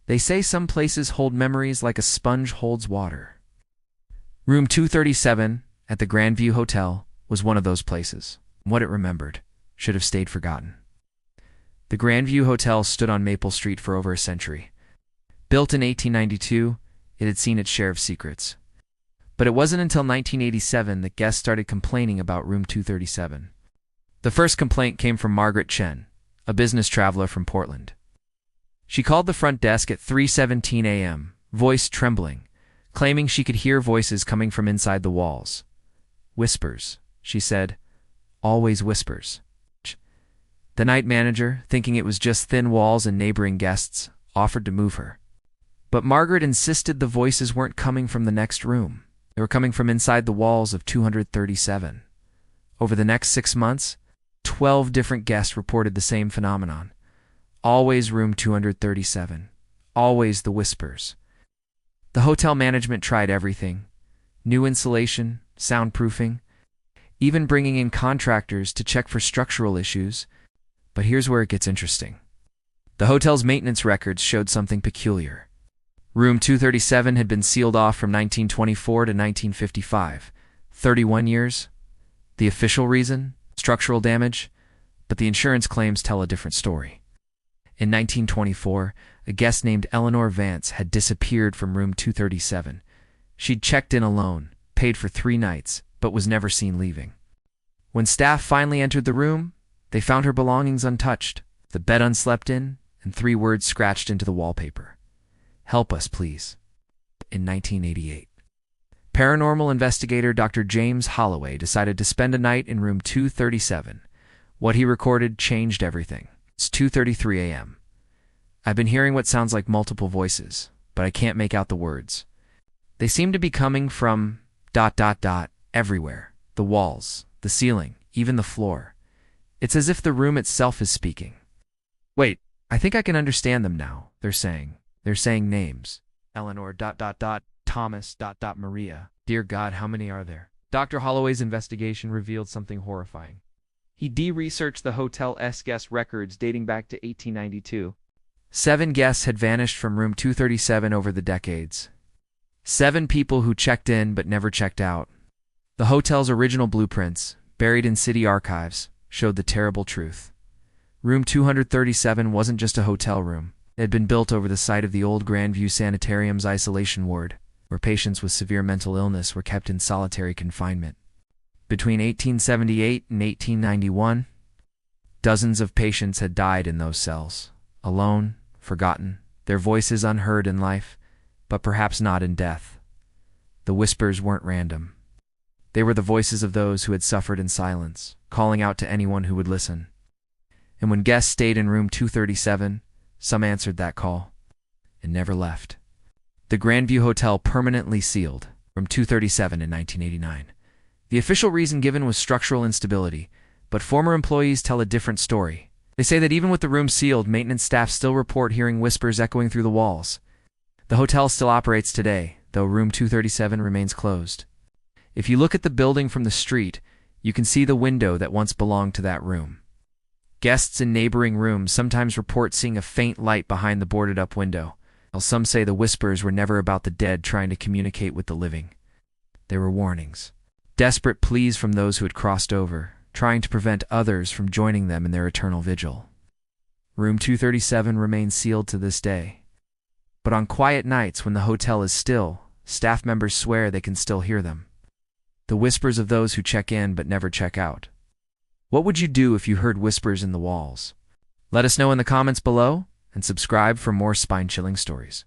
They say some places hold memories like a sponge holds water. Room 237 at the Grandview Hotel was one of those places. What it remembered should have stayed forgotten. The Grandview Hotel stood on Maple Street for over a century. Built in 1892, it had seen its share of secrets. But it wasn't until 1987 that guests started complaining about Room 237. The first complaint came from Margaret Chen, a business traveler from Portland. She called the front desk at 3:17 a.m., voice trembling, claiming she could hear voices coming from inside the walls. Whispers, she said. Always whispers. The night manager, thinking it was just thin walls and neighboring guests, offered to move her. But Margaret insisted the voices weren't coming from the next room. They were coming from inside the walls of 237. Over the next 6 months, 12 different guests reported the same phenomenon. Always room 237. Always the whispers. The hotel management tried everything. New insulation, soundproofing, even bringing in contractors to check for structural issues. But here's where it gets interesting. The hotel's maintenance records showed something peculiar. Room 237 had been sealed off from 1924 to 1955. 31 years. The official reason? Structural damage. But the insurance claims tell a different story. In 1924, a guest named Eleanor Vance had disappeared from room 237. She'd checked in alone, paid for 3 nights, but was never seen leaving. When staff finally entered the room, they found her belongings untouched, the bed unslept in, and 3 words scratched into the wallpaper. Help us, please. In 1988. Paranormal investigator Dr. James Holloway decided to spend a night in room 237. What he recorded changed everything. It's 2:33 a.m. I've been hearing what sounds like multiple voices, but I can't make out the words. They seem to be coming from ... everywhere. The walls, the ceiling, even the floor. It's as if the room itself is speaking. Wait, I think I can understand them now, they're saying. They're saying names. Eleanor ... Thomas ... Maria. Dear God, how many are there? Dr. Holloway's investigation revealed something horrifying. He de-researched the hotel's guest records dating back to 1892. 7 guests had vanished from room 237 over the decades. 7 people who checked in but never checked out. The hotel's original blueprints, buried in city archives, showed the terrible truth. Room 237 wasn't just a hotel room. It had been built over the site of the old Grandview Sanitarium's isolation ward, where patients with severe mental illness were kept in solitary confinement. Between 1878 and 1891, dozens of patients had died in those cells, alone, forgotten, their voices unheard in life, but perhaps not in death. The whispers weren't random. They were the voices of those who had suffered in silence, calling out to anyone who would listen. And when guests stayed in room 237, some answered that call and never left. The Grandview Hotel permanently sealed room 237 in 1989. The official reason given was structural instability, but former employees tell a different story. They say that even with the room sealed, maintenance staff still report hearing whispers echoing through the walls. The hotel still operates today, though room 237 remains closed. If you look at the building from the street, you can see the window that once belonged to that room. Guests in neighboring rooms sometimes report seeing a faint light behind the boarded-up window, while some say the whispers were never about the dead trying to communicate with the living. They were warnings. Desperate pleas from those who had crossed over, trying to prevent others from joining them in their eternal vigil. Room 237 remains sealed to this day. But on quiet nights when the hotel is still, staff members swear they can still hear them. The whispers of those who check in but never check out. What would you do if you heard whispers in the walls? Let us know in the comments below, and subscribe for more spine-chilling stories.